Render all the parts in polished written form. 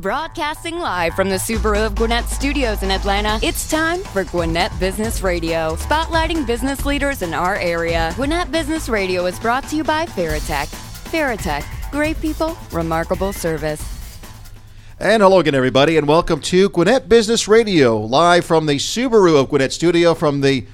Broadcasting live from the Subaru of Gwinnett studios in Atlanta, it's time for Gwinnett Business Radio, spotlighting business leaders in our area. Gwinnett Business Radio is brought to you by FarraTech. FarraTech, great people, remarkable service. And hello again, everybody, and welcome to Gwinnett Business Radio, live from the Subaru of Gwinnett studio from the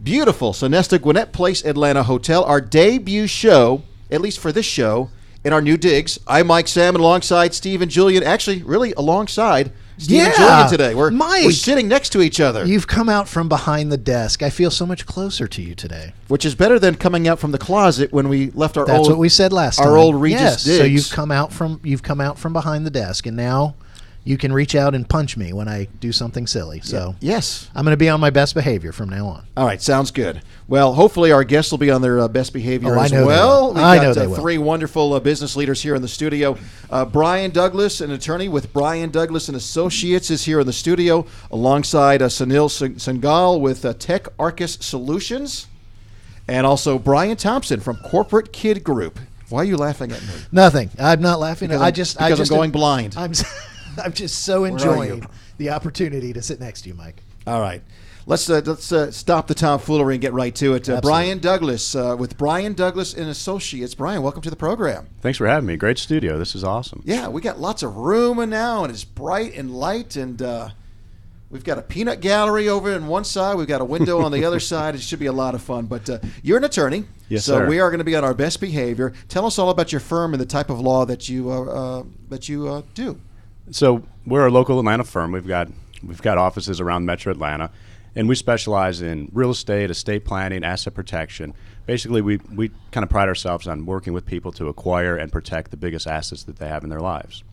beautiful Sonesta Gwinnett Place Atlanta Hotel, our debut show, at least for this show, in our new digs. I'm Mike Salmon alongside Steve and Julian. Actually, really alongside Steve and Julian today. We're sitting next to each other. You've come out from behind the desk. I feel so much closer to you today. Which is better than coming out from the closet when we left our That's what we said last time. Our old Regis digs. So you've come out from behind the desk, and now you can reach out and punch me when I do something silly. So yes, I'm going to be on my best behavior from now on. All right, sounds good. Well, hopefully our guests will be on their best behavior as well. I know they will. Three wonderful business leaders here in the studio. M.Douglas, an attorney with M.Douglas and Associates, is here in the studio alongside Sunil Sehgal with TechArchis Solutions, and also Thompson from Corporate Kid Group. Why are you laughing at me? Nothing. I'm not laughing. Because I'm going blind. I'm just so enjoying the opportunity to sit next to you, Mike. All right. Let's stop the tomfoolery and get right to it. M.Douglas with M.Douglas and Associates. Brian, welcome to the program. Thanks for having me. Great studio. This is awesome. Yeah, we got lots of room now, and it's bright and light, and we've got a peanut gallery over on one side. We've got a window on the other side. It should be a lot of fun. But you're an attorney, yes, so sir. We are going to be on our best behavior. Tell us all about your firm and the type of law that you do. So we're a local Atlanta firm. We've got offices around Metro Atlanta, and we specialize in real estate planning, asset protection. Basically, we kind of pride ourselves on working with people to acquire and protect the biggest assets that they have in their lives.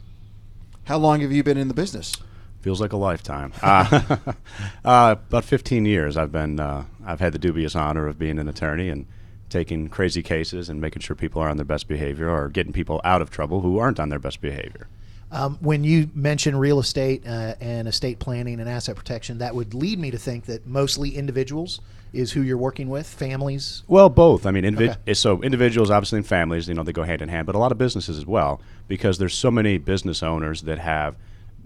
How long have you been in the business? Feels like a lifetime. About 15 years. I've had the dubious honor of being an attorney and taking crazy cases and making sure people are on their best behavior, or getting people out of trouble who aren't on their best behavior. When you mention real estate and estate planning and asset protection, that would lead me to think that mostly individuals is who you're working with, families? Well, both. I mean, so individuals, obviously, and families, they go hand in hand, but a lot of businesses as well, because there's so many business owners that have,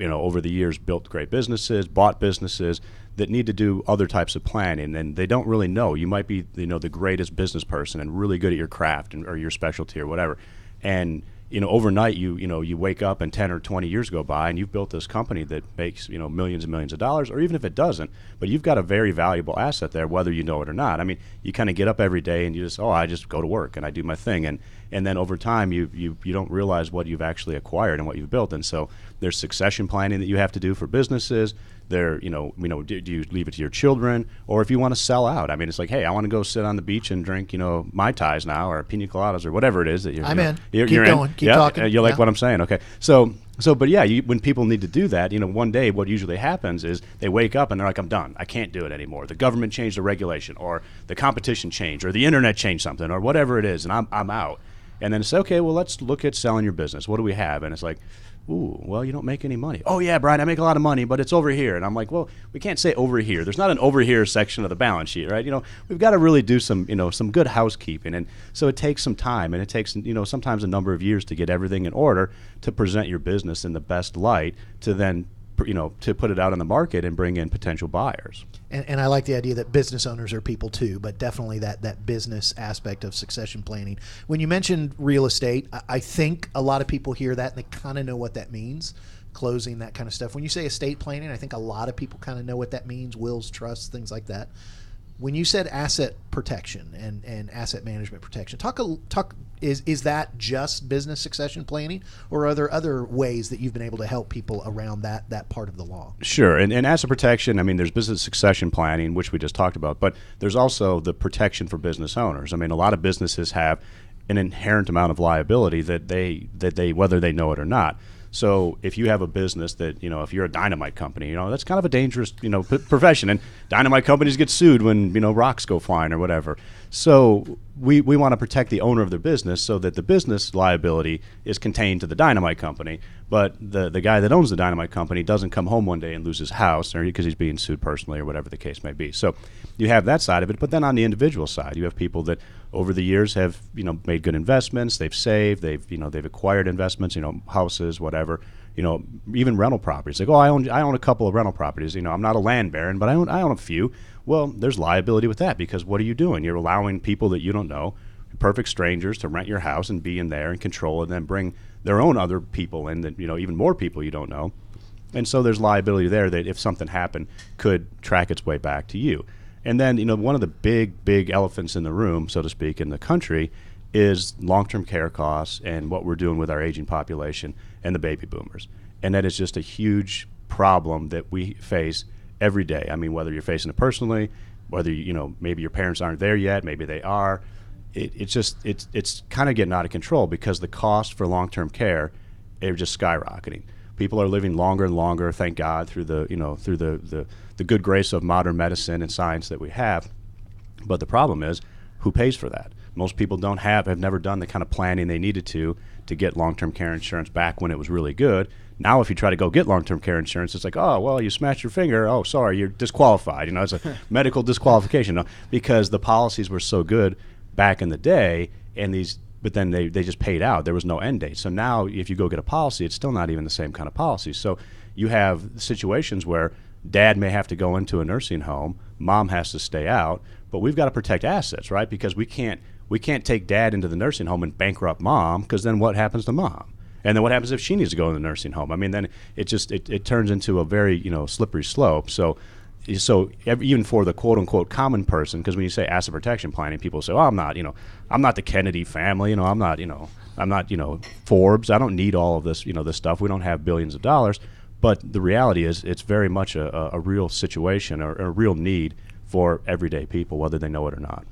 over the years built great businesses, bought businesses that need to do other types of planning, and they don't really know. You might be, the greatest business person and really good at your craft or your specialty or whatever, and overnight you wake up and 10 or 20 years go by and you've built this company that makes millions and millions of dollars, or even if it doesn't, but you've got a very valuable asset there, whether you know it or not. I mean, you kind of get up every day and I just go to work and I do my thing, and then over time you don't realize what you've actually acquired and what you've built. And so there's succession planning that you have to do for businesses. Do you leave it to your children, or if you want to sell out? I mean, it's like, hey, I want to go sit on the beach and drink, Mai Tais now, or pina coladas, or whatever it is that you're. I'm in. Keep going. Keep talking. You like what I'm saying? Okay. So, but yeah, when people need to do that, one day what usually happens is they wake up and they're like, I'm done. I can't do it anymore. The government changed the regulation, or the competition changed, or the internet changed something, or whatever it is, and I'm out. And then it's okay. Well, let's look at selling your business. What do we have? And it's like, ooh, well, you don't make any money. Oh, yeah, Brian, I make a lot of money, but it's over here. And I'm like, well, we can't say over here. There's not an over here section of the balance sheet, right? We've got to really do some good housekeeping. And so it takes some time, and it takes, sometimes a number of years to get everything in order to present your business in the best light, to then, to put it out on the market and bring in potential buyers. And I like the idea that business owners are people too, but definitely that business aspect of succession planning. When you mentioned real estate, I think a lot of people hear that and they kind of know what that means, closing, that kind of stuff. When you say estate planning, I think a lot of people kind of know what that means, wills, trusts, things like that. When you said asset protection and asset management protection, is that just business succession planning, or are there other ways that you've been able to help people around that part of the law? Sure. And asset protection, I mean, there's business succession planning, which we just talked about, but there's also the protection for business owners. I mean, a lot of businesses have an inherent amount of liability that they whether they know it or not. So if you have a business that, if you're a dynamite company, that's kind of a dangerous, profession. And dynamite companies get sued when, rocks go flying or whatever. So we want to protect the owner of their business so that the business liability is contained to the dynamite company. But the guy that owns the dynamite company doesn't come home one day and lose his house, or because he's being sued personally or whatever the case may be. So you have that side of it. But then on the individual side, you have people that over the years have, made good investments. They've saved. They've acquired investments, houses, whatever. even rental properties. Like, oh, I own a couple of rental properties. I'm not a land baron, but I own a few. Well, there's liability with that, because what are you doing? You're allowing people that you don't know, perfect strangers, to rent your house and be in there and control, and then bring their own other people in, that even more people you don't know. And so there's liability there that if something happened could track its way back to you. And then one of the big elephants in the room, so to speak, in the country is long-term care costs and what we're doing with our aging population and the baby boomers. And that is just a huge problem that we face every day. I mean, whether you're facing it personally, whether maybe your parents aren't there yet, maybe they are. It's kind of getting out of control, because the cost for long-term care are just skyrocketing. People are living longer and longer, thank God, through the good grace of modern medicine and science that we have. But the problem is, who pays for that? Most people have never done the kind of planning they needed to get long-term care insurance back when it was really good. Now, if you try to go get long-term care insurance, it's like, oh, well, you smashed your finger. Oh, sorry, you're disqualified. It's a medical disqualification, because the policies were so good back in the day, but then they just paid out. There was no end date. So now, if you go get a policy, it's still not even the same kind of policy. So you have situations where dad may have to go into a nursing home, mom has to stay out, but we've got to protect assets, right? Because we can't take dad into the nursing home and bankrupt mom, because then what happens to mom? And then what happens if she needs to go in the nursing home? I mean, then it turns into a very slippery slope. So even for the quote unquote common person, because when you say asset protection planning, people say, "Oh, I'm not the Kennedy family. I'm not Forbes. I don't need all of this this stuff. We don't have billions of dollars." But the reality is, it's very much a real situation or a real need for everyday people, whether they know it or not.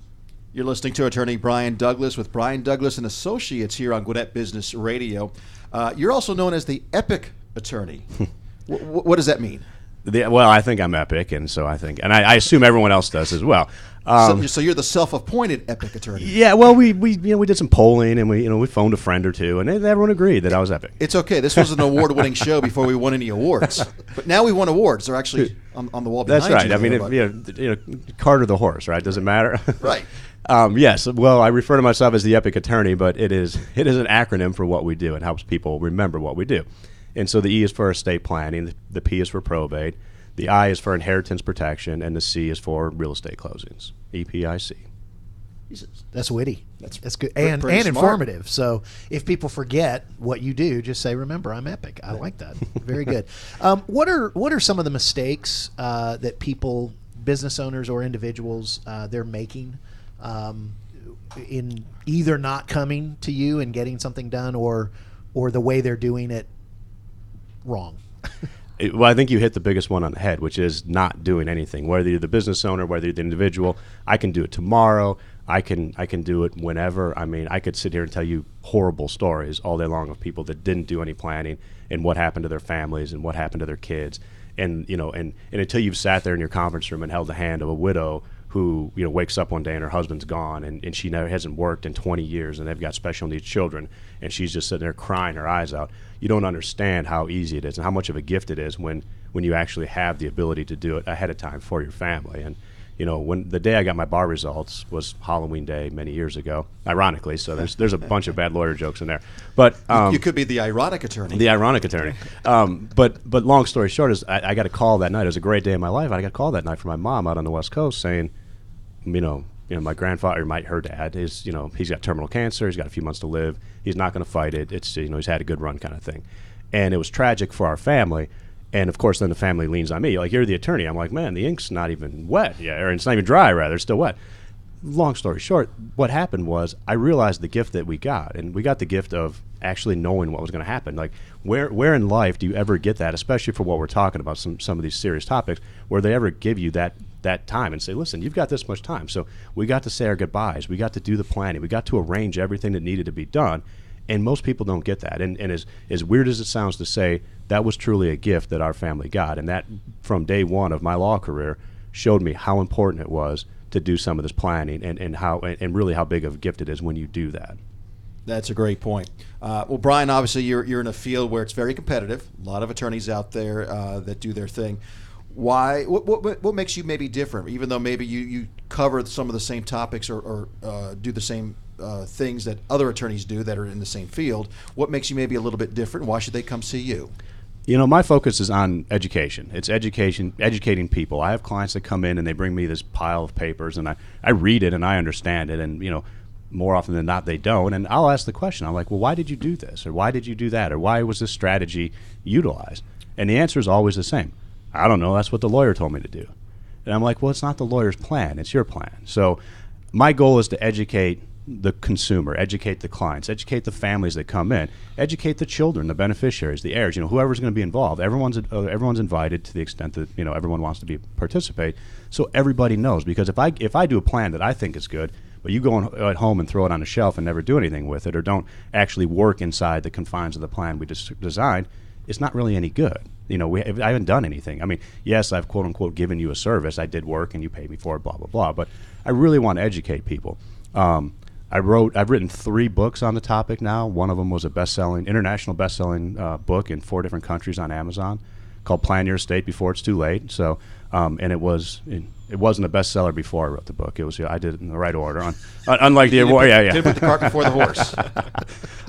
You're listening to attorney Brian Douglas with Brian Douglas and Associates here on Gwinnett Business Radio. You're also known as the Epic Attorney. What does that mean? Well, I think I'm epic, and so I assume everyone else does as well. So you're the self-appointed Epic Attorney. Yeah, well, we did some polling, and we phoned a friend or two, and everyone agreed that I was epic. It's okay. This was an award-winning show before we won any awards, but now we won awards. They're actually on the wall behind you. That's right. I mean, Carter the horse, right? Does it matter? Right. Yes. Well, I refer to myself as the Epic Attorney, but it is an acronym for what we do. It helps people remember what we do. And so the E is for estate planning, the P is for probate, the I is for inheritance protection, and the C is for real estate closings. EPIC. That's witty. That's good and informative. So if people forget what you do, just say, "Remember, I'm epic." I like that. Very good. What are some of the mistakes that people, business owners or individuals, they're making in either not coming to you and getting something done, or the way they're doing it wrong? Well, I think you hit the biggest one on the head, which is not doing anything. Whether you're the business owner, whether you're the individual, I can do it tomorrow. I can do it whenever. I mean, I could sit here and tell you horrible stories all day long of people that didn't do any planning and what happened to their families and what happened to their kids. And and until you've sat there in your conference room and held the hand of a widow who wakes up one day and her husband's gone and she hasn't worked in 20 years and they've got special needs children and she's just sitting there crying her eyes out, you don't understand how easy it is and how much of a gift it is when you actually have the ability to do it ahead of time for your family. And when the day I got my bar results was Halloween Day many years ago, ironically. So there's a bunch of bad lawyer jokes in there. But you could be the ironic attorney. The ironic attorney. But long story short is I got a call that night. It was a great day in my life. I got a call that night from my mom out on the West Coast saying, my grandfather, her dad is, he's got terminal cancer. He's got a few months to live. He's not going to fight it. It's, he's had a good run kind of thing. And it was tragic for our family. And, of course, then the family leans on me. Like, you're the attorney. I'm like, man, the ink's not even wet. Yeah, or it's not even dry, rather. It's still wet. Long story short, what happened was I realized the gift that we got. And we got the gift of actually knowing what was going to happen. Like, where in life do you ever get that, especially for what we're talking about, some of these serious topics, where they ever give you that time and say, listen, you've got this much time. So we got to say our goodbyes. We got to do the planning. We got to arrange everything that needed to be done. And most people don't get that. And as weird as it sounds to say, that was truly a gift that our family got. And that, from day one of my law career, showed me how important it was to do some of this planning and really how big of a gift it is when you do that. That's a great point. Well, Brian, obviously you're in a field where it's very competitive. A lot of attorneys out there that do their thing. Why? What makes you maybe different? Even though maybe you cover some of the same topics or do the same things that other attorneys do that are in the same field, what makes you maybe a little bit different? Why should they come see you? My focus is on education. It's educating people. I have clients that come in and they bring me this pile of papers, and I read it and I understand it, and more often than not they don't. And I'll ask the question. I'm like, well, why did you do this, or why did you do that, or why was this strategy utilized? And the answer is always the same. I don't know. That's what the lawyer told me to do. And I'm like, well, it's not the lawyer's plan. It's your plan. So my goal is to educate the consumer, educate the clients, educate the families that come in, educate the children, the beneficiaries, the heirs, whoever's going to be involved. Everyone's invited to the extent that everyone wants to participate. So everybody knows, because if I do a plan that I think is good, but you go at home and throw it on a shelf and never do anything with it, or don't actually work inside the confines of the plan we just designed, it's not really any good. I haven't done anything. I mean, yes, I've quote unquote given you a service. I did work and you paid me for it, blah blah blah. But I really want to educate people. I've written 3 books on the topic now. One of them was international best-selling book in 4 different countries on Amazon, called Plan Your Estate Before It's Too Late. So, and it wasn't a bestseller before I wrote the book. I did it in the right order, unlike the award. Did put the cart before the horse.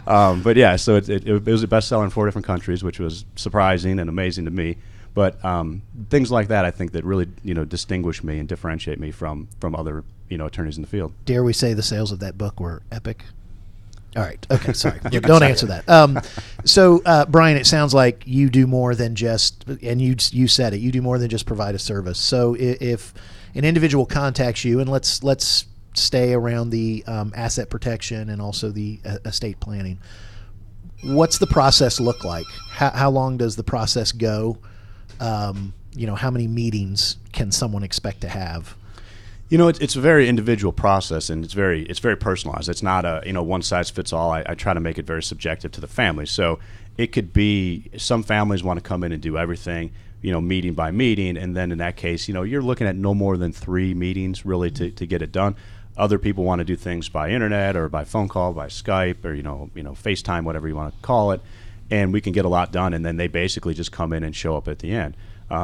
But yeah, so it was a bestseller in 4 different countries, which was surprising and amazing to me. But things like that, I think, that really distinguish me and differentiate me from other attorneys in the field. Dare we say the sales of that book were epic? All right. Okay. Sorry. Don't answer that. So, Brian, it sounds like you do more than just, and you said it, you do more than just provide a service. So if an individual contacts you, and let's stay around the asset protection and also the estate planning, what's the process look like? How long does the process go? How many meetings can someone expect to have? It's a very individual process, and it's very personalized. It's not a one size fits all. I try to make it very subjective to the family. So it could be some families want to come in and do everything, meeting by meeting, and then in that case, you're looking at no more than 3 meetings really to get it done. Other people want to do things by internet or by phone call, by Skype, or FaceTime, whatever you want to call it, and we can get a lot done. And then they basically just come in and show up at the end.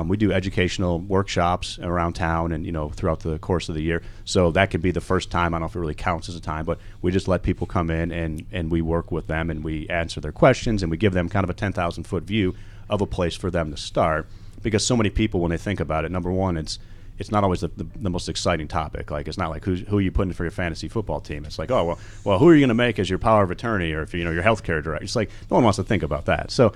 We do educational workshops around town and throughout the course of the year. So that could be the first time. I don't know if it really counts as a time, but we just let people come in and we work with them and we answer their questions and we give them kind of a 10,000-foot view of a place for them to start. Because so many people, when they think about it, number one, it's not always the most exciting topic. Like, it's not like who are you putting for your fantasy football team. It's like, oh, well, who are you going to make as your power of attorney, or if your healthcare director? It's like no one wants to think about that. So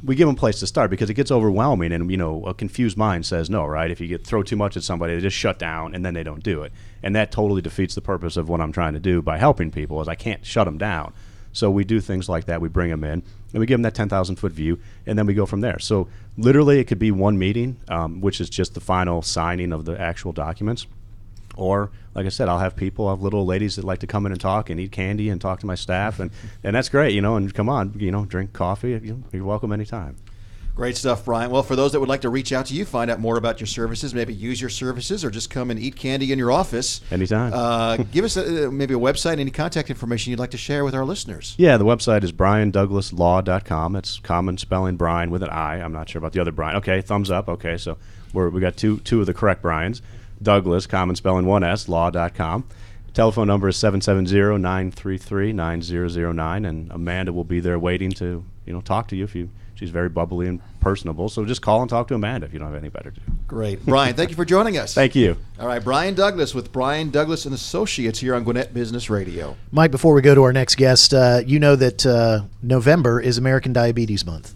we give them a place to start, because it gets overwhelming, and a confused mind says no, right? If you throw too much at somebody, they just shut down and then they don't do it, and that totally defeats the purpose of what I'm trying to do by helping people. Is I can't shut them down. So we do things like that. We bring them in, and we give them that 10,000-foot view, and then we go from there. So literally it could be one meeting, which is just the final signing of the actual documents. Or, like I said, I'll have little ladies that like to come in and talk and eat candy and talk to my staff, and that's great, and come on, drink coffee. You're welcome anytime. Great stuff, Brian. Well, for those that would like to reach out to you, find out more about your services, maybe use your services, or just come and eat candy in your office. Anytime. Give us maybe a website, any contact information you'd like to share with our listeners. Yeah, the website is BrianDouglasLaw.com. It's common spelling Brian with an I. I'm not sure about the other Brian. Okay, thumbs up. Okay, so we got two of the correct Brians. Douglas, common spelling 1S, law.com. Telephone number is 770-933-9009, and Amanda will be there waiting to talk to you if you. She's very bubbly and personable, so just call and talk to Amanda if you don't have any better to do. Great. Brian, thank you for joining us. Thank you. All right, Brian Douglas with Brian Douglas and Associates here on Gwinnett Business Radio. Mike, before we go to our next guest, you know that November is American Diabetes Month.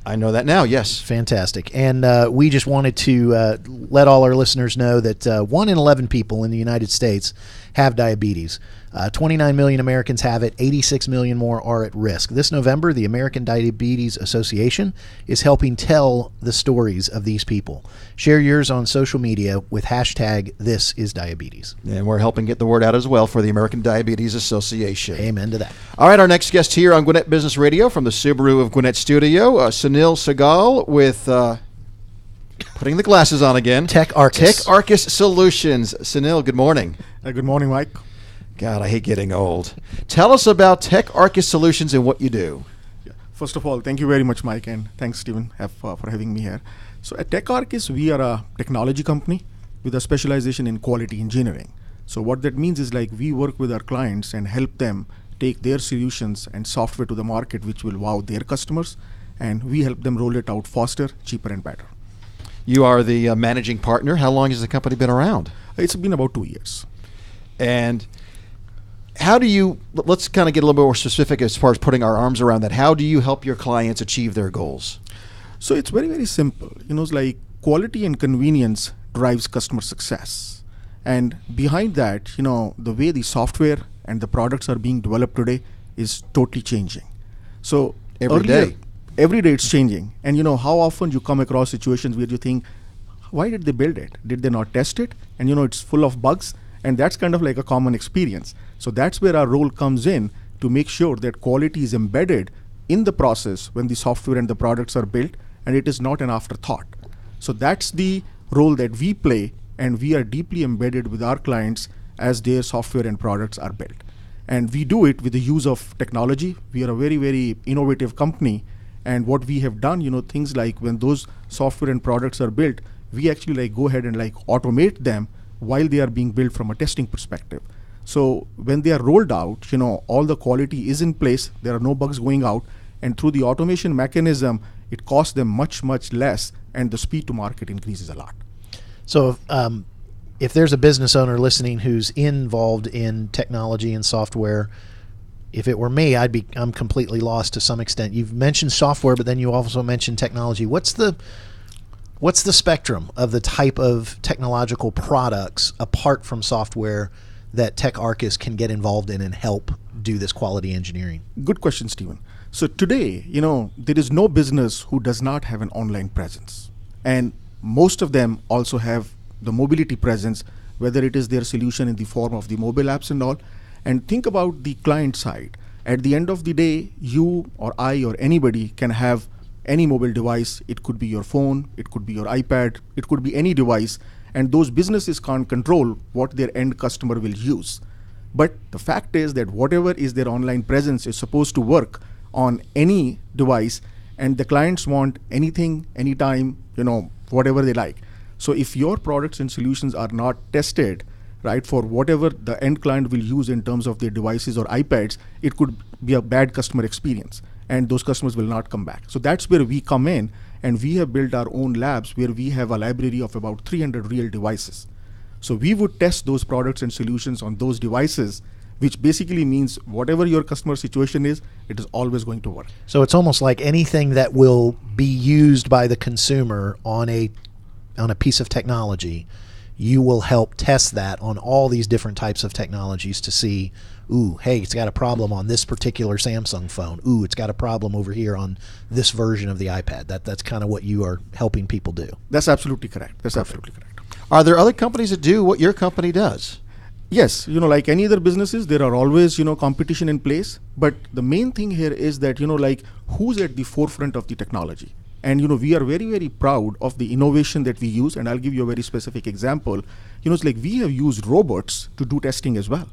I know that now, yes. Fantastic. And we just wanted to let all our listeners know that 1 in 11 people in the United States have diabetes. 29 million Americans have it. 86 million more are at risk. This November, the American Diabetes Association is helping tell the stories of these people. Share yours on social media with hashtag #ThisIsDiabetes. And we're helping get the word out as well for the American Diabetes Association. Amen to that. All right, our next guest here on Gwinnett Business Radio from the Subaru of Gwinnett studio, Sunil Sehgal with... putting the glasses on again. TechArchis. TechArchis Solutions. Sunil, good morning. Good morning, Mike. God, I hate getting old. Tell us about TechArchis Solutions and what you do. First of all, thank you very much, Mike, and thanks, Stephen, for having me here. So at TechArchis, we are a technology company with a specialization in quality engineering. So what that means is like we work with our clients and help them take their solutions and software to the market, which will wow their customers, and we help them roll it out faster, cheaper, and better. You are the managing partner. How long has the company been around? It's been about 2 years. And how do you, let's kind of get a little bit more specific as far as putting our arms around that. How do you help your clients achieve their goals? So it's very, very simple. It's like quality and convenience drives customer success. And behind that, the way the software and the products are being developed today is totally changing. So Every day it's changing. And how often you come across situations where you think, why did they build it? Did they not test it? And it's full of bugs. And that's kind of like a common experience. So that's where our role comes in, to make sure that quality is embedded in the process when the software and the products are built, and it is not an afterthought. So that's the role that we play, and we are deeply embedded with our clients as their software and products are built. And we do it with the use of technology. We are a very, very innovative company. And what we have done, things like when those software and products are built, we actually go ahead and automate them while they are being built from a testing perspective. So when they are rolled out, all the quality is in place. There are no bugs going out. And through the automation mechanism, it costs them much, much less, and the speed to market increases a lot. So if there's a business owner listening who's involved in technology and software, if it were me, I'm completely lost to some extent. You've mentioned software, but then you also mentioned technology. What's the spectrum of the type of technological products apart from software that TechArchis can get involved in and help do this quality engineering? Good question, Stephen. So today, there is no business who does not have an online presence. And most of them also have the mobility presence, whether it is their solution in the form of the mobile apps and all. And think about the client side. At the end of the day, you or I or anybody can have any mobile device. It could be your phone, it could be your iPad, it could be any device. And those businesses can't control what their end customer will use. But the fact is that whatever is their online presence is supposed to work on any device, and the clients want anything, anytime, whatever they like. So if your products and solutions are not tested, right, for whatever the end client will use in terms of their devices or iPads, it could be a bad customer experience, and those customers will not come back. So that's where we come in, and we have built our own labs where we have a library of about 300 real devices. So we would test those products and solutions on those devices, which basically means whatever your customer situation is, it is always going to work. So it's almost like anything that will be used by the consumer on a piece of technology, you will help test that on all these different types of technologies to see, ooh, hey, it's got a problem on this particular Samsung phone. Ooh, it's got a problem over here on this version of the iPad. That's kind of what you are helping people do. That's absolutely correct. Absolutely correct. Are there other companies that do what your company does? Yes, like any other businesses, there are always, competition in place. But the main thing here is that, who's at the forefront of the technology. And, we are very, very proud of the innovation that we use. And I'll give you a very specific example. It's like we have used robots to do testing as well.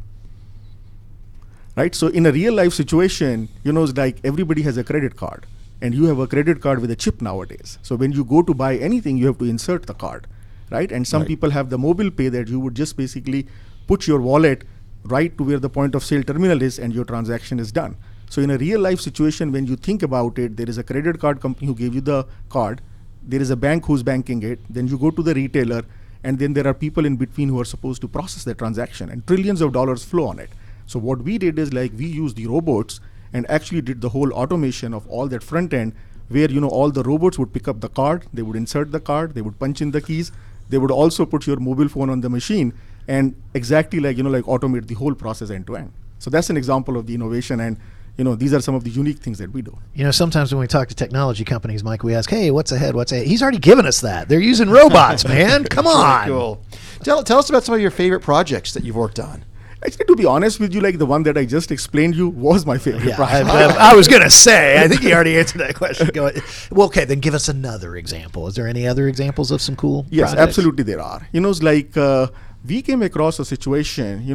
Right? So in a real life situation, it's like everybody has a credit card. And you have a credit card with a chip nowadays. So when you go to buy anything, you have to insert the card. Right? And some people have the mobile pay that you would just basically put your wallet right to where the point of sale terminal is, and your transaction is done. So in a real life situation, when you think about it, there is a credit card company who gave you the card, there is a bank who's banking it, then you go to the retailer, and then there are people in between who are supposed to process the transaction, and trillions of dollars flow on it. So what we did is we used the robots and actually did the whole automation of all that front end, where all the robots would pick up the card, they would insert the card, they would punch in the keys, they would also put your mobile phone on the machine, and exactly automate the whole process end to end. So that's an example of the innovation, and these are some of the unique things that we do. Sometimes when we talk to technology companies, Mike, we ask, hey, what's ahead? He's already given us that. They're using robots, man. Come on. Really cool. Tell us about some of your favorite projects that you've worked on. Actually, to be honest with you, the one that I just explained you was my favorite project. I was going to say, I think you already answered that question. Go ahead. Well, okay, then give us another example. Is there any other examples of some cool Yes, projects? absolutely there are. We came across a situation,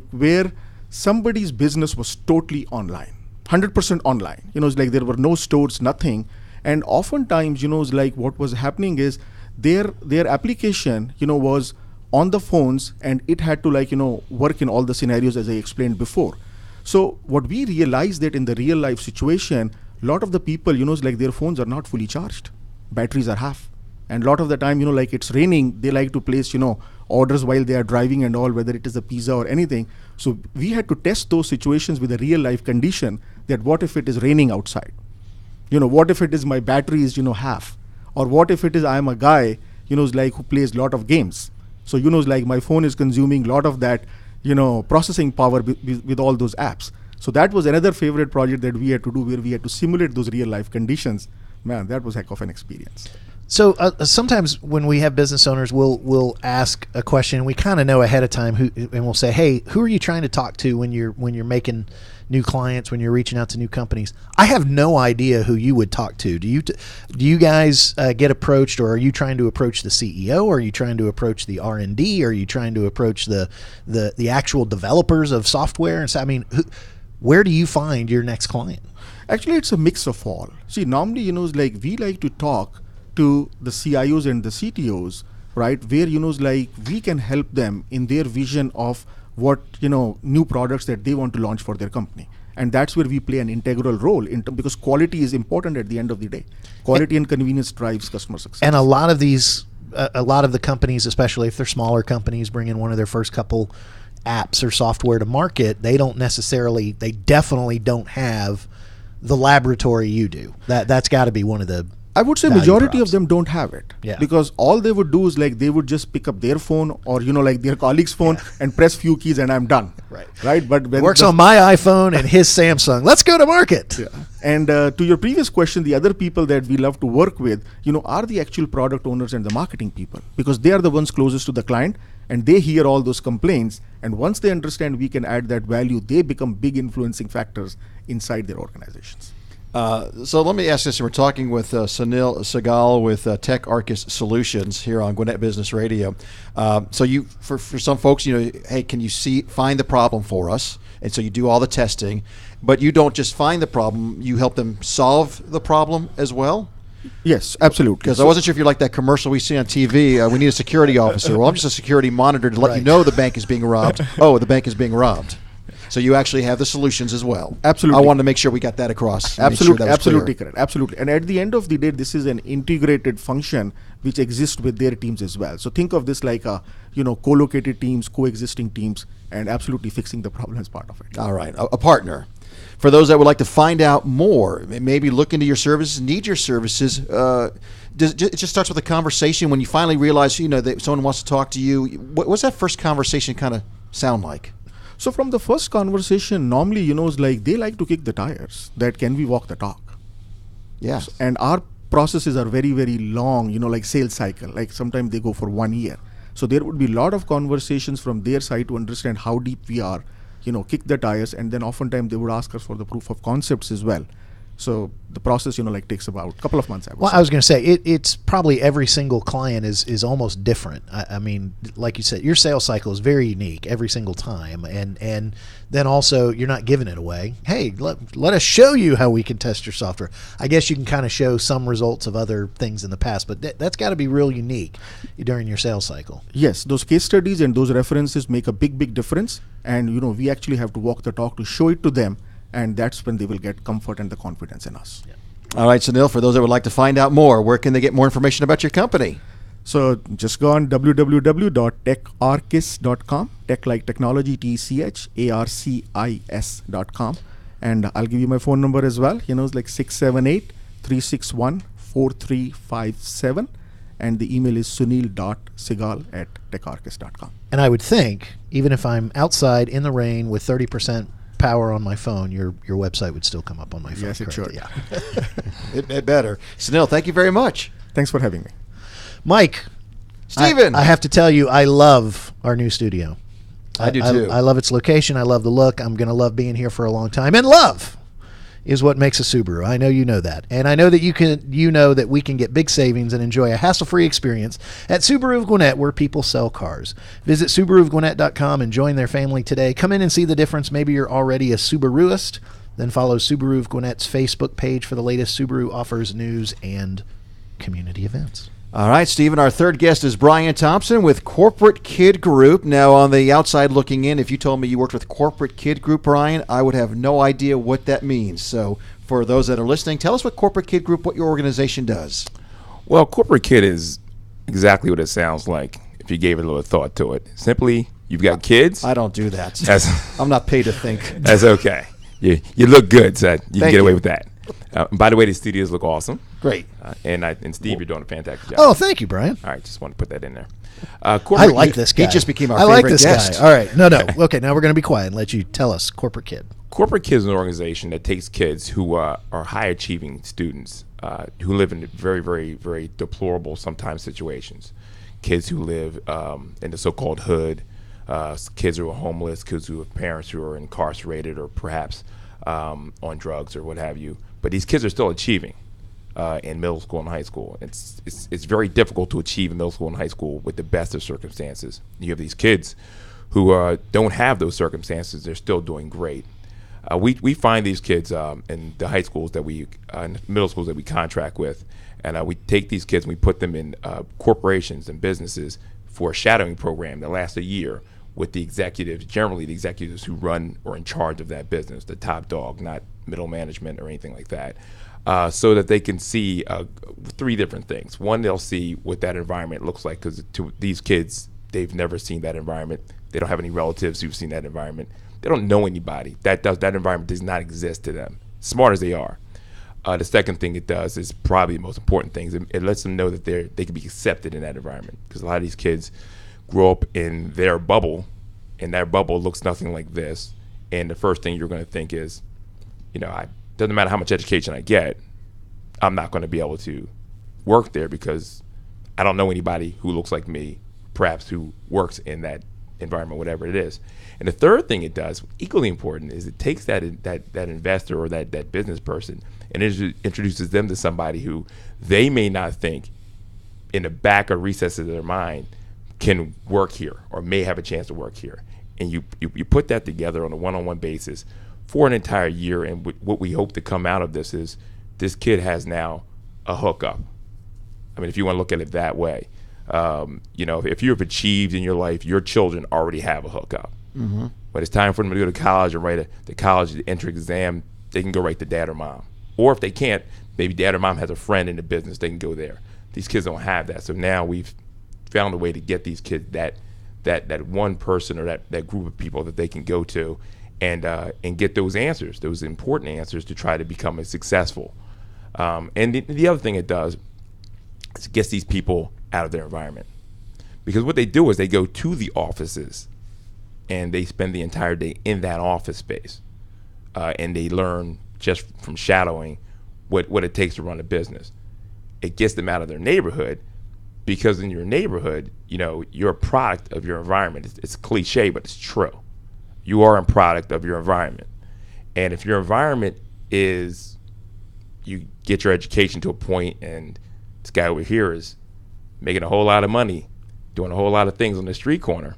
where somebody's business was totally online, 100% online. There were no stores, nothing. And oftentimes, is like what was happening is their application, was on the phones, and it had to work in all the scenarios as I explained before. So what we realized that in the real life situation, a lot of the people, like their phones are not fully charged. Batteries are half. And a lot of the time, like it's raining, they like to place, orders while they are driving and all, whether it is a pizza or anything. So we had to test those situations with a real life condition, that what if it is raining outside? What if it is my battery is, half? Or what if it is I am a guy, like who plays a lot of games? So, like my phone is consuming a lot of that, processing power with all those apps. So that was another favorite project that we had to do, where we had to simulate those real life conditions. Man, that was heck of an experience. So sometimes when we have business owners, we'll ask a question. We kind of know ahead of time and we'll say, "Hey, who are you trying to talk to when you're making new clients, when you're reaching out to new companies?" I have no idea who you would talk to. Do you guys get approached, or are you trying to approach the CEO? Or are you trying to approach the R&D? Or are you trying to approach the actual developers of software? And so, I mean, where do you find your next client? Actually, it's a mix of all. See, normally, like we like to talk to the CIOs and the CTOs, right? Where, like we can help them in their vision of what, new products that they want to launch for their company. And that's where we play an integral role because quality is important at the end of the day. Quality and convenience drives customer success. And a lot of the companies, especially if they're smaller companies, bring in one of their first couple apps or software to market. They definitely don't have the laboratory you do. That's got to be one of the, I would say majority of them don't have it. Yeah. Because all they would do is like they would just pick up their phone or, like their colleague's phone and press few keys and I'm done. Right. But when works on my iPhone and his Samsung. Let's go to market. Yeah. And to your previous question, the other people that we love to work with, are the actual product owners and the marketing people, because they are the ones closest to the client and they hear all those complaints. And once they understand we can add that value, they become big influencing factors inside their organizations. So let me ask this. We're talking with Sunil Sehgal with TechArchis Solutions here on Gwinnett Business Radio. So you, for some folks, hey, can you find the problem for us? And so you do all the testing, but you don't just find the problem, you help them solve the problem as well? Yes, absolutely. Because I wasn't sure if you're like that commercial we see on TV, we need a security officer. Well, I'm just a security monitor to let you know the bank is being robbed. Oh, the bank is being robbed. So you actually have the solutions as well. Absolutely. I wanted to make sure we got that across. Absolutely correct. Absolutely. And at the end of the day, this is an integrated function which exists with their teams as well. So think of this like co-located teams, coexisting teams, and absolutely fixing the problem as part of it. All right. A partner. For those that would like to find out more, maybe look into your services, need your services, it just starts with a conversation when you finally realize, that someone wants to talk to you. What's that first conversation kind of sound like? So from the first conversation, normally, it's like they like to kick the tires. That can we walk the talk? Yes. And our processes are very, very long, like sales cycle. Like sometimes they go for 1 year. So there would be a lot of conversations from their side to understand how deep we are, kick the tires. And then oftentimes they would ask us for the proof of concepts as well. So the process, takes about a couple of months. I was going to say, it's probably every single client is almost different. I mean, like you said, your sales cycle is very unique every single time. And then also you're not giving it away. Hey, let us show you how we can test your software. I guess you can kind of show some results of other things in the past, but that's got to be real unique during your sales cycle. Yes, those case studies and those references make a big, big difference. And, we actually have to walk the talk to show it to them. And that's when they will get comfort and the confidence in us. Yeah. All right, Sunil, for those that would like to find out more, where can they get more information about your company? So just go on www.TechArchis.com, tech like technology, TechArchis.com. And I'll give you my phone number as well. It's like 678-361-4357. And the email is sunil.sehgal@techarchis.com. And I would think, even if I'm outside in the rain with 30% power on my phone, your website would still come up on my phone. Yes, it should. Yeah. it better. Sunil, thank you very much. Thanks for having me. Mike. Steven. I have to tell you, I love our new studio. I do too. I love its location. I love the look. I'm going to love being here for a long time. And love is what makes a Subaru. I know you know that. And I know that you know that we can get big savings and enjoy a hassle-free experience at Subaru of Gwinnett, where people sell cars. Visit SubaruofGwinnett.com and join their family today. Come in and see the difference. Maybe you're already a Subaruist, Then follow Subaru of Gwinnett's Facebook page for the latest Subaru offers, news, and community events. All right, Stephen, our third guest is Brian Thompson with Corporate Kid Group. Now, on the outside looking in, if you told me you worked with Corporate Kid Group, Brian, I would have no idea what that means. So for those that are listening, tell us what Corporate Kid Group, what your organization does. Well, Corporate Kid is exactly what it sounds like if you gave it a little thought to it. Simply, you've got kids. I don't do that. That's, I'm not paid to think. That's okay. You look good, so you can Thank get away you. with that. By the way, the studios look awesome. Great. And Steve, you're doing a fantastic job. Oh, thank you, Brian. All right, just want to put that in there. I Corporate like Kid- this guy. He just became our I like favorite this guest. guy. All right. No. Okay, now we're going to be quiet and let you tell us, Corporate Kid. Corporate Kid is an organization that takes kids who are high achieving students who live in very, very, very deplorable sometimes situations. Kids who live in the so-called hood, kids who are homeless, kids who have parents who are incarcerated or perhaps on drugs or what have you. But these kids are still achieving in middle school and high school. It's very difficult to achieve in middle school and high school with the best of circumstances. You have these kids who don't have those circumstances. They're still doing great. We find these kids in the high schools that middle schools that we contract with, and we take these kids and we put them in corporations and businesses for a shadowing program that lasts a year with the executives, generally the executives who run or in charge of that business, the top dog, not middle management or anything like that, so that they can see three different things. One, they'll see what that environment looks like, because to these kids, they've never seen that environment. They don't have any relatives who've seen that environment. They don't know anybody. That environment does not exist to them, smart as they are. The second thing it does is probably the most important thing. It lets them know that they can be accepted in that environment, because a lot of these kids grow up in their bubble, and that bubble looks nothing like this. And the first thing you're going to think is, doesn't matter how much education I get, I'm not going to be able to work there because I don't know anybody who looks like me, perhaps who works in that environment, whatever it is. And the third thing it does, equally important, is it takes that investor or that business person and introduces them to somebody who they may not think in the back or recesses of their mind can work here or may have a chance to work here. And you put that together on a one-on-one basis for an entire year, and what we hope to come out of this is this kid has now a hookup. I mean, if you want to look at it that way, if you've achieved in your life, your children already have a hookup. Mm-hmm. When it's time for them to go to college and write the college entrance exam, they can go write to dad or mom. Or if they can't, maybe dad or mom has a friend in the business, they can go there. These kids don't have that. So now we've found a way to get these kids that one person or that group of people that they can go to and get those answers, those important answers to try to become as successful. And the other thing it does is it gets these people out of their environment. Because what they do is they go to the offices and they spend the entire day in that office space. And they learn just from shadowing what it takes to run a business. It gets them out of their neighborhood, because in your neighborhood, you're a product of your environment. It's cliche, but it's true. You are a product of your environment. And if your environment is, you get your education to a point and this guy over here is making a whole lot of money, doing a whole lot of things on the street corner,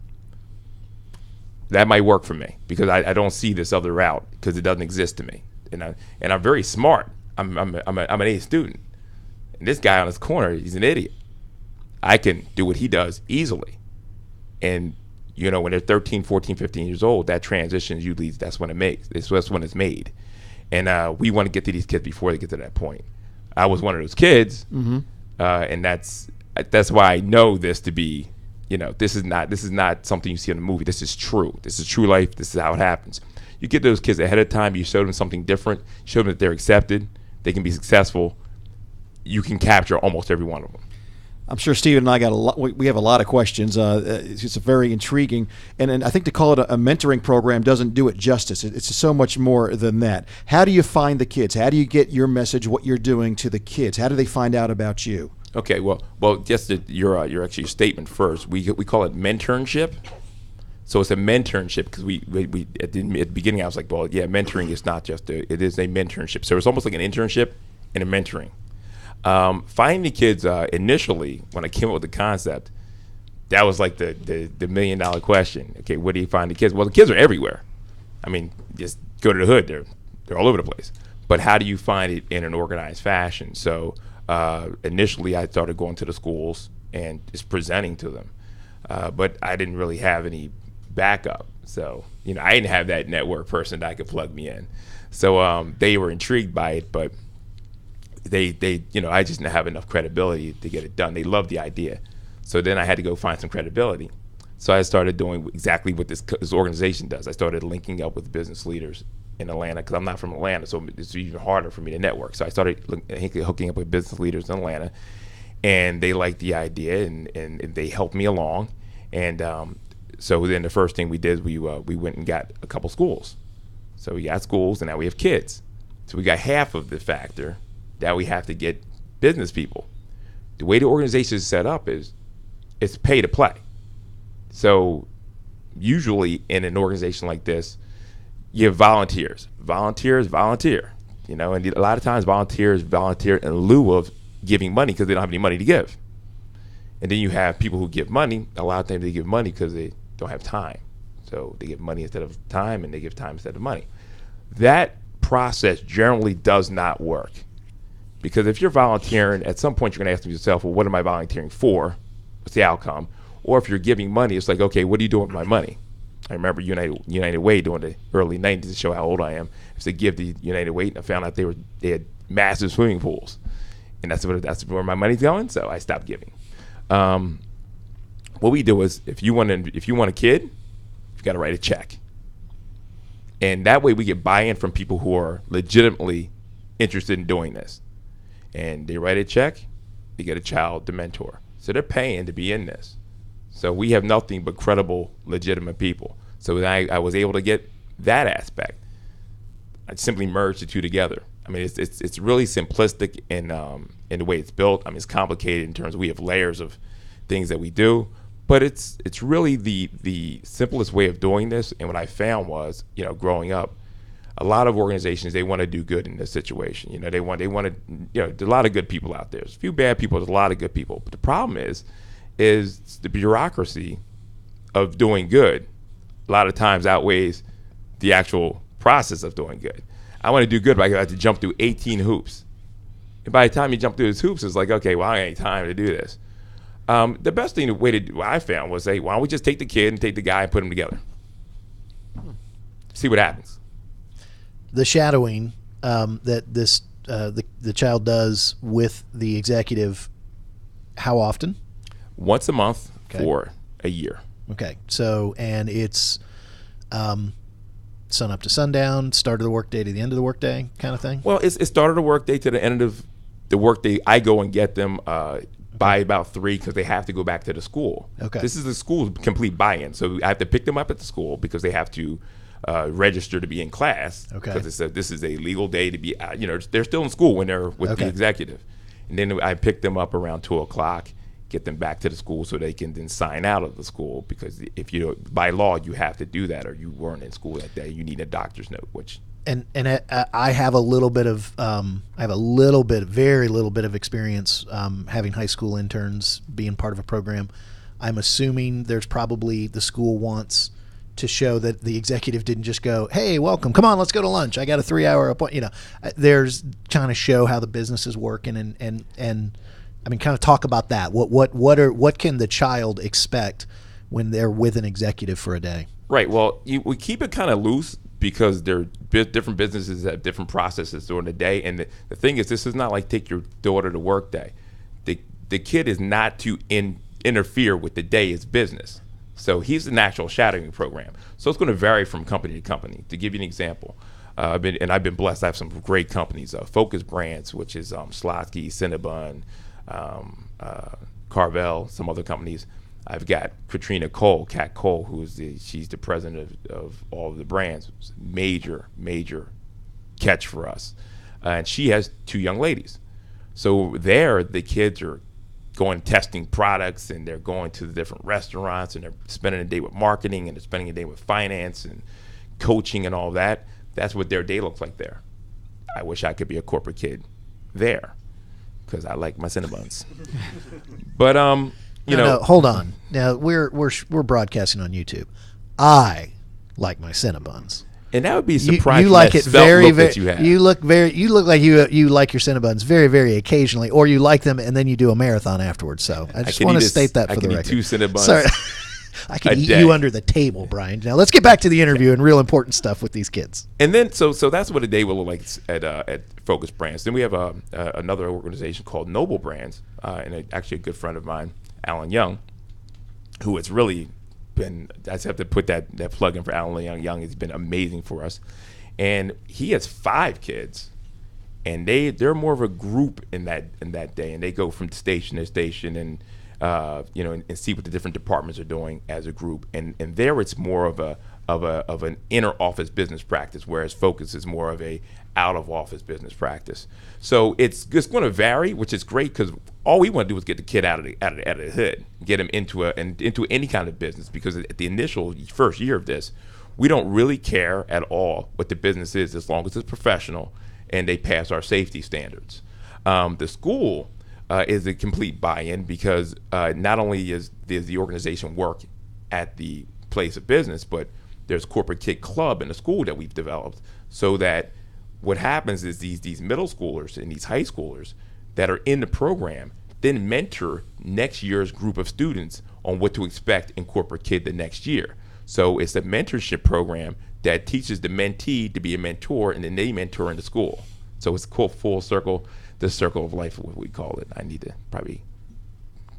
that might work for me, because I don't see this other route, because it doesn't exist to me. And I'm very smart. I'm an A student. And this guy on this corner, he's an idiot. I can do what he does easily. And, when they're 13, 14, 15 years old, that transition usually, that's when it's made. And we want to get to these kids before they get to that point. I was one of those kids, mm-hmm. And that's why I know this to be, this is not something you see in a movie. This is true. This is true life. This is how it happens. You get those kids ahead of time. You show them something different. Show them that they're accepted. They can be successful. You can capture almost every one of them. I'm sure Stephen and I got a lot. We have a lot of questions. It's just very intriguing, and I think to call it a mentoring program doesn't do it justice. It's so much more than that. How do you find the kids? How do you get your message, what you're doing, to the kids? How do they find out about you? Okay, well, just your actually statement first. We call it mentorship. So it's a mentorship, because we at the beginning I was like, well, yeah, mentoring is not just it is a mentorship. So it's almost like an internship and a mentoring. Finding the kids initially, when I came up with the concept, that was like the $1 million question. Okay, where do you find the kids? Well, the kids are everywhere. I mean, just go to the hood. they're all over the place. But how do you find it in an organized fashion? So initially I started going to the schools and just presenting to them. But I didn't really have any backup. So, I didn't have that network person that could plug me in. So they were intrigued by it, but they I just didn't have enough credibility to get it done. They loved the idea. So then I had to go find some credibility. So I started doing exactly what this organization does. I started linking up with business leaders in Atlanta, because I'm not from Atlanta, so it's even harder for me to network. So I started hooking up with business leaders in Atlanta, and they liked the idea, and they helped me along. And so then the first thing we did, we went and got a couple schools. So we got schools, and now we have kids. So we got half of the factor that we have to get business people. The way the organization is set up is it's pay to play. So usually in an organization like this, you have volunteers. Volunteers volunteer, and a lot of times volunteers volunteer in lieu of giving money because they don't have any money to give. And then you have people who give money. A lot of times they give money because they don't have time. So they give money instead of time, and they give time instead of money. That process generally does not work, because if you're volunteering, at some point you're going to ask yourself, well, what am I volunteering for? What's the outcome? Or if you're giving money, it's like, okay, what are you doing with my money? I remember United Way during the early 90s to show how old I am. I used to give the United Way, and I found out they had massive swimming pools, and that's where my money's going. So I stopped giving. What we do is, if you want a kid, you got to write a check, and that way we get buy-in from people who are legitimately interested in doing this, and they write a check, they get a child to mentor, so they're paying to be in this. So we have nothing but credible, legitimate people. So I was able to get that aspect. I simply merged the two together. I mean, it's really simplistic in the way it's built. I mean, it's complicated in terms of we have layers of things that we do, but it's really the simplest way of doing this. And what I found was, growing up, a lot of organizations, they want to do good in this situation. They want to, there's a lot of good people out there. There's a few bad people, there's a lot of good people. But the problem is the bureaucracy of doing good a lot of times outweighs the actual process of doing good. I want to do good, but I have to jump through 18 hoops. And by the time you jump through those hoops, it's like, okay, well, I ain't time to do this. The best thing, the way to do, what I found was, hey, why don't we just take the kid and take the guy and put them together? See what happens. The shadowing that this the child does with the executive, how often? Once a month for a year. Okay. So, and it's sun up to sundown, start of the workday to the end of the workday kind of thing? Well, it's start of the workday to the end of the workday. I go and get them by about 3 because they have to go back to the school. Okay. This is the school's complete buy-in. So I have to pick them up at the school because they have to register to be in class. Okay. Because this is a legal day to be, they're still in school when they're with the executive. And then I pick them up around 2 o'clock, get them back to the school so they can then sign out of the school, because if by law you have to do that, or you weren't in school that day, you need a doctor's note. Which and I have a little bit of very little bit of experience having high school interns being part of a program. I'm assuming there's probably the school wants to show that the executive didn't just go, hey, welcome, come on, let's go to lunch, I got a 3-hour appointment. There's trying to show how the business is working, and I mean, kind of talk about that. What can the child expect when they're with an executive for a day? Right. Well, we keep it kind of loose because different businesses have different processes during the day. And the thing is, this is not like take your daughter to work day. The kid is not to interfere with the day. It's business. So he's the natural shadowing program. So it's going to vary from company to company. To give you an example, I've been blessed. I have some great companies. Focus Brands, which is Slotsky, Cinnabon, Carvel, some other companies. I've got Katrina Cole, Kat Cole, she's the president of all of the brands. It's a major catch for us. And she has 2 young ladies. So there, the kids are going testing products, and they're going to the different restaurants, and they're spending a day with marketing, and they're spending a day with finance and coaching and all that. That's what their day looks like there. I wish I could be a corporate kid there, because I like my Cinnabons. But no, hold on. Now we're broadcasting on YouTube. I like my Cinnabons. And that would be surprising. You like it very, very. That you have. You look like you like your Cinnabons very, very occasionally, or you like them and then you do a marathon afterwards. So I just want to state that for the record. I can eat 2 Cinnabons. Sorry. I can eat you under the table, Brian. Now let's get back to the interview and real important stuff with these kids. And then, so that's what a day will look like at Focus Brands. Then we have another organization called Noble Brands, and actually a good friend of mine, Alan Young, who has really been. I just have to put that plug in for Alan Young. Young has been amazing for us, and he has 5 kids, and they're more of a group in that day, and they go from station to station and. And see what the different departments are doing as a group, and there it's more of an inner office business practice, whereas Focus is more of a out of office business practice. So it's going to vary, which is great because all we want to do is get the kid out of the hood, get him into any kind of business. Because at the initial first year of this, we don't really care at all what the business is as long as it's professional and they pass our safety standards. The school. Is a complete buy-in because not only does the organization work at the place of business, but there's Corporate Kid Club in the school that we've developed so that what happens is these middle schoolers and these high schoolers that are in the program then mentor next year's group of students on what to expect in Corporate Kid the next year. So it's a mentorship program that teaches the mentee to be a mentor, and then they mentor in the school. So it's called full circle. The circle of life, what we call it. I need to probably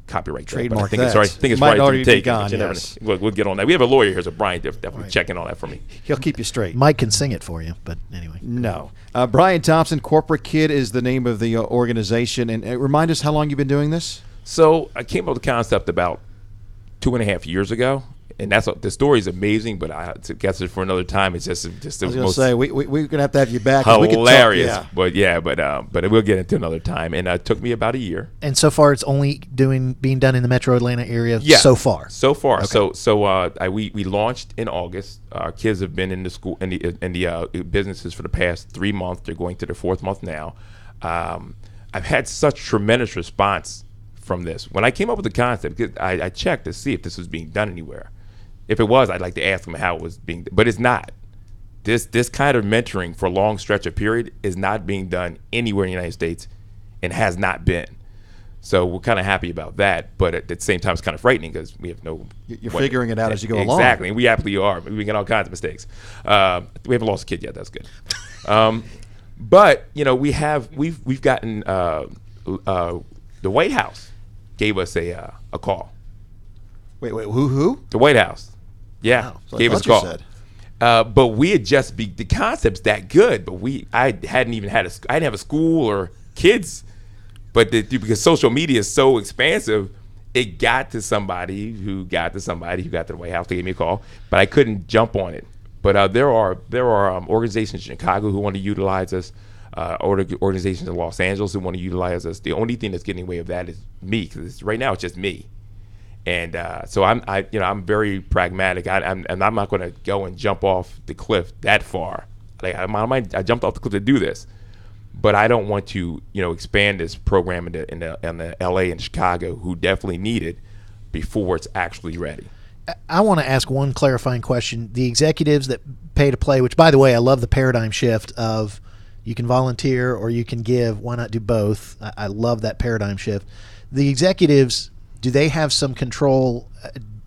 copyright trademark that. I think it's might right already to be take. gone, yes. We'll get on that. We have a lawyer here, so Brian definitely checking on that for me. He'll keep you straight. Mike can sing it for you, but anyway. No. Brian Thompson, Corporate Kid is the name of the organization. And remind us how long you've been doing this? So I came up with the concept about 2.5 years ago. And the story is amazing, but I guess it for another time. It's just I was going to say we're going to have you back. Hilarious, we could talk, but we'll get into another time. And it took me about a year. And so far, it's only being done in the Metro Atlanta area. Yeah, so far. Okay. So we launched in August. Our kids have been in the school in the businesses for the past 3 months. They're going to their 4th month now. I've had such tremendous response from this. When I came up with the concept, because I checked to see if this was being done anywhere. If it was, I'd like to ask them how it was being done. But it's not. This kind of mentoring for a long stretch of period is not being done anywhere in the United States and has not been. So we're kind of happy about that. But at the same time, it's kind of frightening because we have no... You're figuring it out as you go along. Exactly. And we absolutely are. We get all kinds of mistakes. We haven't lost a kid yet. That's good. But, we've gotten... the White House gave us a call. Wait, who? The White House. Yeah, wow. So gave us a call. But we had just the concept's that good, but I didn't have a school or kids, but because social media is so expansive, it got to somebody who got to the White House. They gave me a call, but I couldn't jump on it. But there are organizations in Chicago who want to utilize us, organizations in Los Angeles who want to utilize us. The only thing that's getting in the way of that is me, because right now it's just me. And so I'm very pragmatic. I'm not going to go and jump off the cliff that far. I jumped off the cliff to do this, but I don't want to expand this program in the LA and Chicago, who definitely need it, before it's actually ready. I want to ask one clarifying question. The executives that pay to play, which by the way, I love the paradigm shift of you can volunteer or you can give. Why not do both? I love that paradigm shift. The executives. Do they have some control?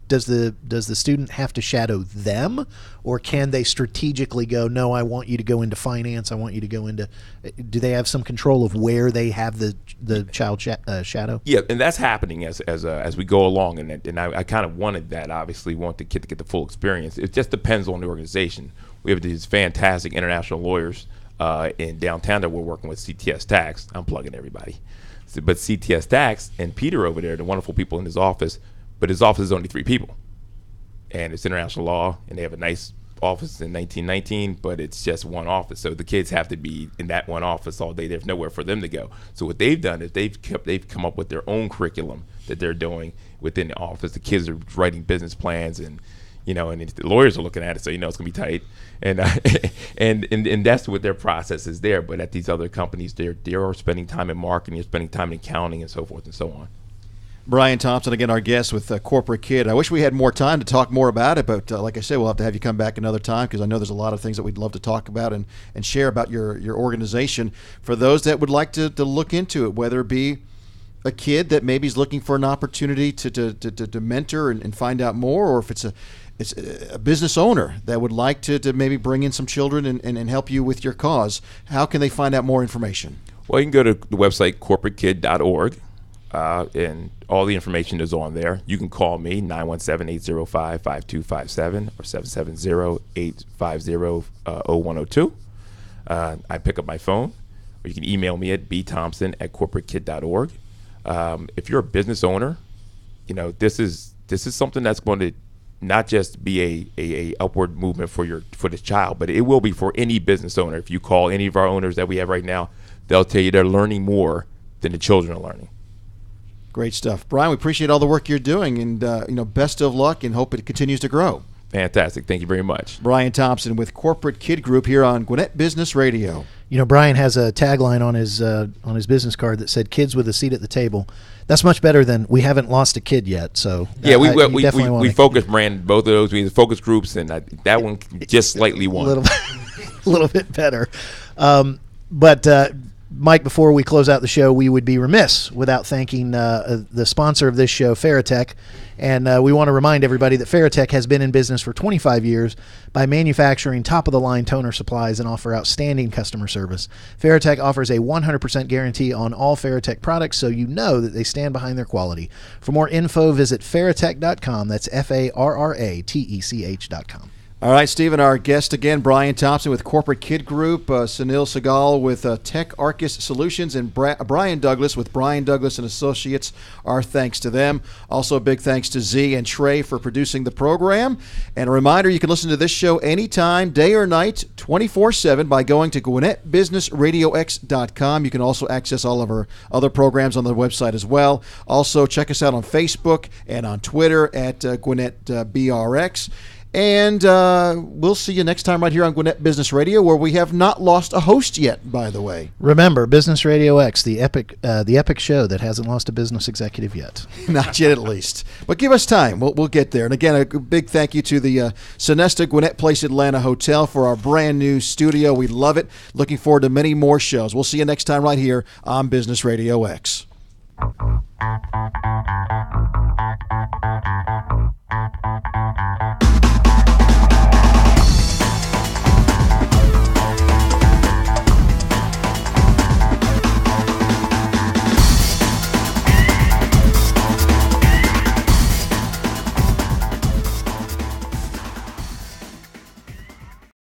Does the student have to shadow them, or can they strategically go, no, I want you to go into finance, I want you to go into... Do they have some control of where they have the child shadow? Yeah, and that's happening as we go along, and I kind of wanted that, obviously, want the kid to get the full experience. It just depends on the organization. We have these fantastic international lawyers in downtown that we're working with, CTS Tax. I'm plugging everybody. But CTS Tax and Peter over there, the wonderful people in his office, but his office is only 3 people. And it's international law, and they have a nice office in 1919, but it's just one office. So the kids have to be in that one office all day. There's nowhere for them to go. So what they've done is they've come up with their own curriculum that they're doing within the office. The kids are writing business plans, and the lawyers are looking at it, so it's gonna be tight, and that's what their process is there. But at these other companies, they're spending time in marketing, they're spending time in accounting, and so forth and so on. Brian Thompson, again, our guest with Corporate Kid. I wish we had more time to talk more about it, but like I said, we'll have to have you come back another time because I know there's a lot of things that we'd love to talk about and share about your organization. For those that would like to look into it, whether it be a kid that maybe is looking for an opportunity to mentor and find out more, or if it's a business owner that would like to maybe bring in some children and help you with your cause, how can they find out more information? Well, you can go to the website corporatekid.org. And all the information is on there. You can call me, 917-805-5257 or 770-850-0102. I pick up my phone, or you can email me at bthompson@corporatekid.org. If you're a business owner, this is something that's going to not just be a upward movement for the child, but it will be for any business owner. If you call any of our owners that we have right now, they'll tell you they're learning more than the children are learning. Great stuff. Brian, we appreciate all the work you're doing, and best of luck, and hope it continues to grow. Fantastic. Thank you very much. Brian Thompson with Corporate Kid Group here on Gwinnett Business Radio. Brian has a tagline on his business card that said "Kids with a seat at the table." That's much better than "We haven't lost a kid yet." So yeah, we focus brand both of those. We had focus groups, and that one just slightly won. A little bit better, but. Mike, before we close out the show, we would be remiss without thanking the sponsor of this show, FarraTech. And we want to remind everybody that FarraTech has been in business for 25 years by manufacturing top-of-the-line toner supplies and offer outstanding customer service. FarraTech offers a 100% guarantee on all FarraTech products, so you know that they stand behind their quality. For more info, visit FarraTech.com. That's FarraTech.com. All right, Stephen, our guest again, Brian Thompson with Corporate Kid Group, Sunil Sehgal with TechArchis Solutions, and Brian Douglas with Brian Douglas and Associates. Our thanks to them. Also, a big thanks to Z and Trey for producing the program. And a reminder, you can listen to this show anytime, day or night, 24/7 by going to GwinnettBusinessRadioX.com. You can also access all of our other programs on the website as well. Also, check us out on Facebook and on Twitter at Gwinnett BRX. And we'll see you next time right here on Gwinnett Business Radio, where we have not lost a host yet, by the way. Remember, Business Radio X, the epic show that hasn't lost a business executive yet. Not yet, at least. But give us time. We'll get there. And again, a big thank you to the Sonesta Gwinnett Place Atlanta Hotel for our brand new studio. We love it. Looking forward to many more shows. We'll see you next time right here on Business Radio X.